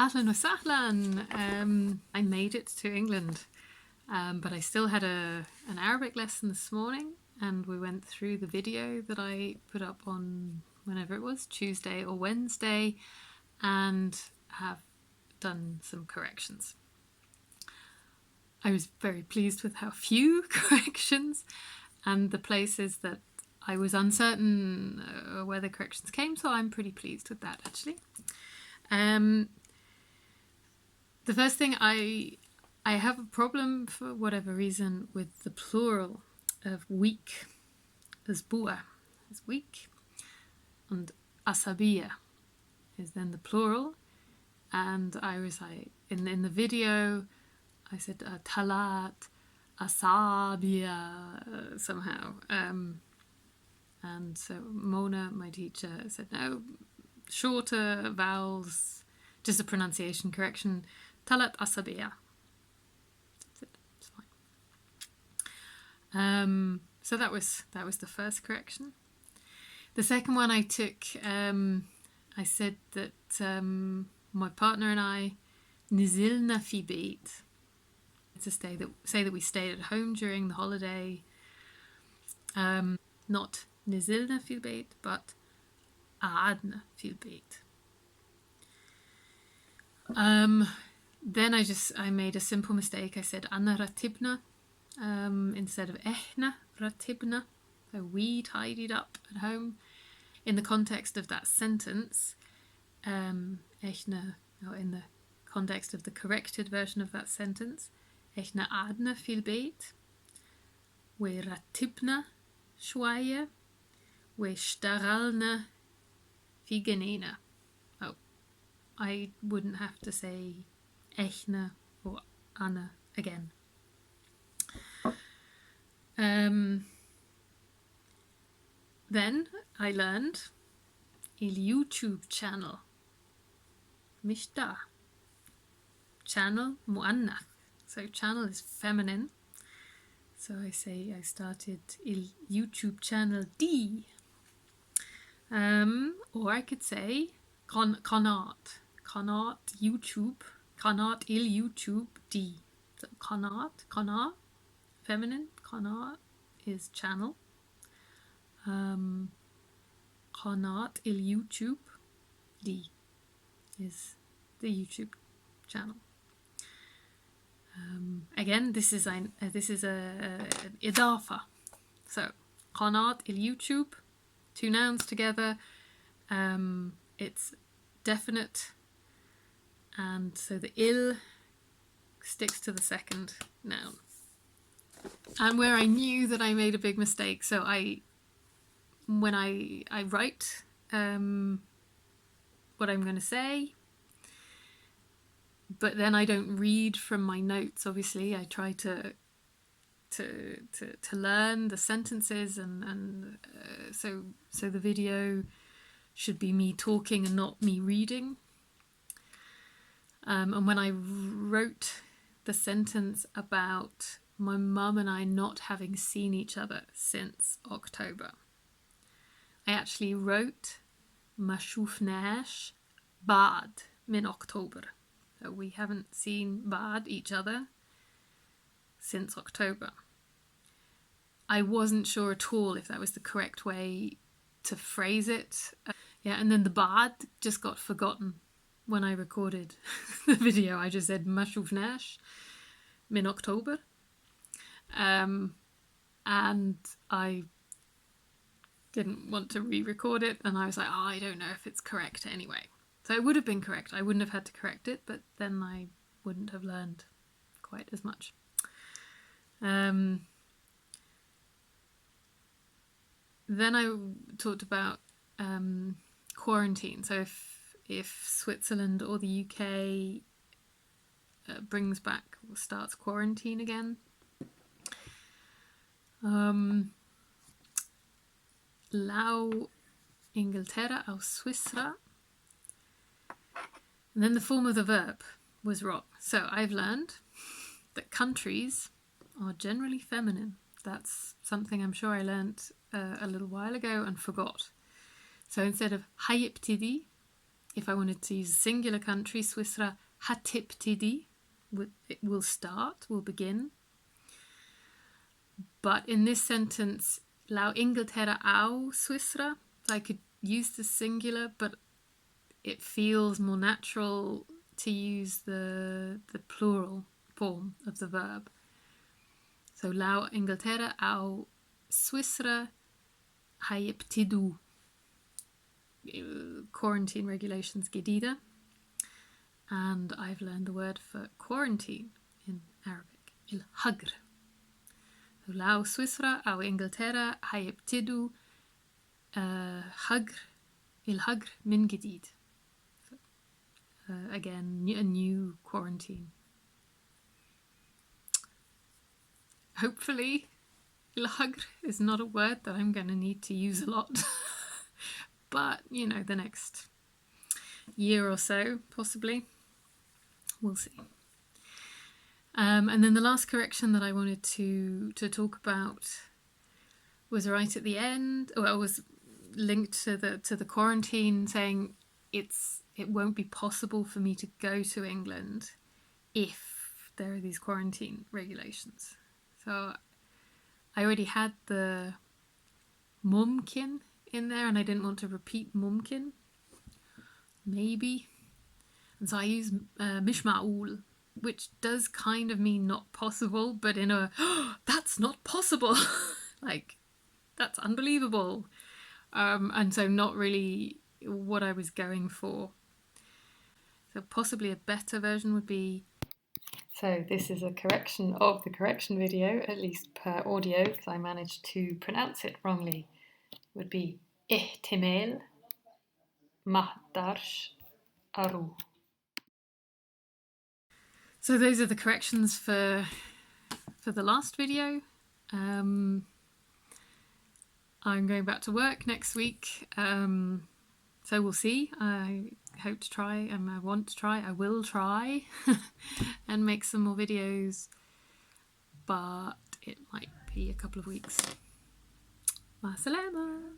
Ahlan wa sahlan. I made it to England, but I still had an Arabic lesson this morning, and we went through the video that I put up on whenever it was, Tuesday or Wednesday, and have done some corrections. I was very pleased with how few corrections and the places that I was uncertain where the corrections came, so I'm pretty pleased with that actually. The first thing, I have a problem for whatever reason with the plural of week. Asbu'a is week, and asabiya is then the plural. And I was like, in the video, I said talat, asabiya somehow. And so Mona, my teacher, said no, shorter vowels, just a pronunciation correction. Talat asabiya. That's it. It's fine. So that was the first correction. The second one I took, I said that my partner and I nizilna fi beit. To say that we stayed at home during the holiday. Not nizilna fi beit, but قعدنا في البيت. Then I made a simple mistake. I said أنا رتبنا instead of إحنا رتبنا. So we tidied up at home. In the context of that sentence, إحنا, or in the context of the corrected version of that sentence, إحنا قعدنا في البيت ورتبنا شوية واشتغلنا في جنينة. Oh, I wouldn't have to say إحنا or أنا again. Then I learned اليوتيوب channel. مش دا. Channel مؤنث. So channel is feminine. So I started اليوتيوب channel D. Or I could say قناة YouTube, قناة اليوتيوب D. So قناة, feminine, قناة is channel. قناة اليوتيوب D is the YouTube channel. Again, this is an إضافة. So قناة اليوتيوب, two nouns together. It's definite, and so the il sticks to the second noun. And where I knew that I made a big mistake, so when I write what I'm going to say, but then I don't read from my notes. Obviously, I try to learn the sentences, and so the video should be me talking and not me reading. And when I wrote the sentence about my mum and I not having seen each other since October, I actually wrote ما شوفناش بعد من أكتوبر. So we haven't seen بعد each other since October. I wasn't sure at all if that was the correct way to phrase it. And then the بعد just got forgotten when I recorded the video. I just said ما شوفناش من أكتوبر. And I didn't want to re-record it, and I was like, I don't know if it's correct anyway. So it would have been correct. I wouldn't have had to correct it, but then I wouldn't have learned quite as much. Then I talked about quarantine. So if Switzerland or the UK brings back or starts quarantine again, Lau Inglaterra au Swisra. And then the form of the verb was wrong. So I've learned that countries are generally feminine. That's something I'm sure I learnt a little while ago and forgot. So instead of هيبتدي, If I wanted to use a singular country, Swisra hatibtidi, it will start, will begin. But in this sentence, lau Inglaterra au Swisra, I could use the singular, but it feels more natural to use the plural form of the verb. So lau Inglaterra au Swisra هيبتدوا quarantine regulations جديدة. And I've learned the word for quarantine in Arabic, الهجر. So لو سويسرا أو إنجلترا هيبتدوا الهجر من جديد. So, again, a new quarantine. Hopefully, الهجر is not a word that I'm going to need to use a lot. But, you know, the next year or so, possibly. We'll see. And then the last correction that I wanted to talk about was right at the end. Well, it was linked to the quarantine, saying it won't be possible for me to go to England if there are these quarantine regulations. So I already had the mumkin in there, and I didn't want to repeat mumkin. Maybe. And so I use mish ma'ul, which does kind of mean not possible, but in a, that's not possible. Like, that's unbelievable. And so not really what I was going for. So possibly a better version would be... So this is a correction of the correction video, at least per audio, because I managed to pronounce it wrongly. Would be ihtimal mahdarsh aru. So those are the corrections for the last video. I'm going back to work next week, so we'll see. I hope to try, and I want to try, I will try and make some more videos, but it might be a couple of weeks. Ma salama.